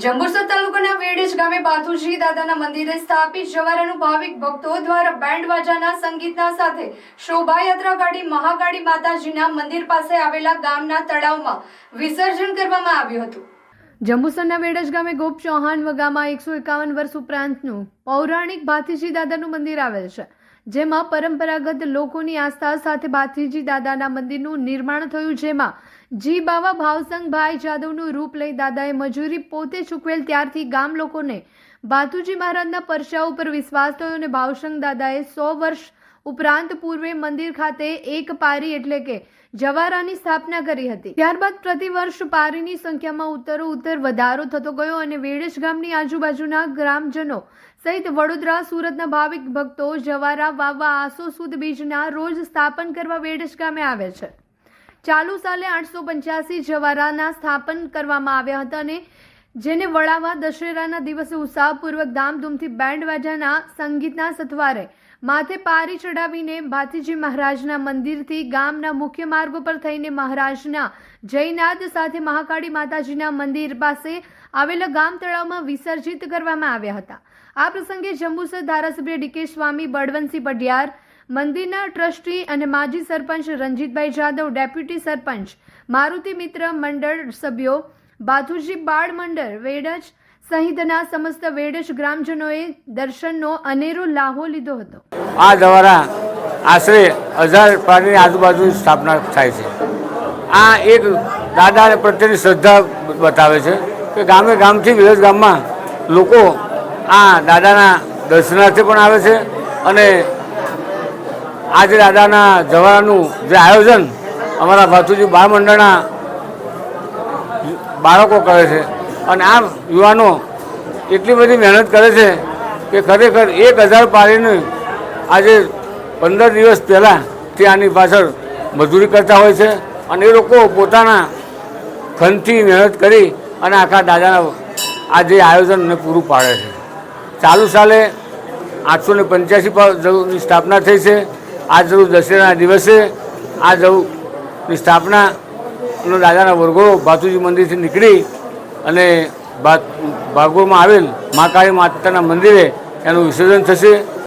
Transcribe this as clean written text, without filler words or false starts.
જંબુસર તાલુકાના વેડજ ગામે બાથુજી દાદાના મંદિરે સ્થાપિત જવારાનું ભાવિક ભક્તો દ્વારા બેન્ડ વાજાના સંગીતના સાથે શોભાયાત્રા કાઢી મહાકાળી માતાજીના મંદિર પાસે આવેલા ગામના તળાવમાં વિસર્જન કરવામાં આવ્યું હતું। જંબુસરના વેડજ ગામે ગોપ ચૌહાણ વગામાં 151 વર્ષ ઉપરાંતનું પૌરાણિક ભાથીજી દાદાનું મંદિર આવેલ છે, જેમાં પરંપરાગત લોકોની આસ્થા સાથે ભાથીજી દાદાના મંદિરનું નિર્માણ થયું, જેમાં જી બાવા ભાવસંગભાઈ જાદવનું રૂપ લઈ દાદાએ મજૂરી પોતે ચૂકવેલ ત્યારથી ગામ લોકોને ભાથુજી મહારાજના પરચા ઉપર વિશ્વાસ થયો અને ભાવસંગ દાદાએ 100 વર્ષ ઉપરાંત પૂર્વે મંદિર ખાતે એક પારી એટલે કે જવારાની સ્થાપના કરી હતી। ત્યારબાદ પ્રતિવર્ષ પારીની સંખ્યામાં ઉત્તરોત્તર વધારો થતો ગયો અને વેડજ ગામની આજુબાજુના ગ્રામજનો સહિત વડોદરા સુરતના ભાવિક ભક્તો જવારા વાવવા આસો સુદ બીજના રોજ સ્થાપન કરવા વેડજ ગામે આવે છે। ચાલુ સાલે 885 જવારાના સ્થાપન કરવામાં આવ્યા હતા અને જેને વળાવવા દશેરાના દિવસે ઉત્સાહપૂર્વક ધામધૂમથી બેન્ડ વાજાના સંગીતના સથવારે માથે પારી ચડાવીને ભાથીજી મહારાજના મંદિરથી ગામના મુખ્ય માર્ગો પર થઈને મહારાજના જયનાદ સાથે મહાકાળી માતાજીના મંદિર પાસે આવેલા ગામ તળાવમાં વિસર્જિત કરવામાં આવ્યા હતા। આ પ્રસંગે જંબુસર ધારાસભ્ય ડીકે સ્વામી, બળવંતસિંહ પઢિયાર, મંદિરના ટ્રસ્ટી અને માજી સરપંચ રંજીતભાઈ જાદવ, ડેપ્યુટી સરપંચ મારુતિ મિત્ર, મંડળ સભ્યો, ભાથુજી બાળ મંડળ વેડજ સહિતના સમસ્ત વેડજ ગ્રામજનોએ દર્શનનો અનેરો લાહો લીધો હતો। આ જવારા આશરે 1000 પારીની આજુબાજુ સ્થાપના થાય છે। આ એક દાદા પ્રત્યેની શ્રદ્ધા બતાવે છે કે ગામે ગામથી વેડજ ગામમાં લોકો આ દાદાના દર્શનાર્થે પણ આવે છે અને આજે દાદાના જવારાનું જે આયોજન અમારા ભાથુજી બાળ મંડળના બાળકો કરે છે અને આ યુવાનો એટલી બધી મહેનત કરે છે કે ખરેખર 1000 પારીનું આજે 15 દિવસ પહેલાંથી આની પાછળ મજૂરી કરતા હોય છે અને એ લોકો પોતાના ખનથી મહેનત કરી અને આખા દાદાના આ જે આયોજનને પૂરું પાડે છે। ચાલુ સાલે 885 સ્થાપના થઈ છે। આ જરૂર દશેરાના દિવસે આ જવની સ્થાપના દાદાના વરઘોડો ભાથુજી મંદિરથી નીકળી અને ભાગોળમાં આવેલ મહાકાળી માતાના મંદિરે એનું વિસર્જન થશે।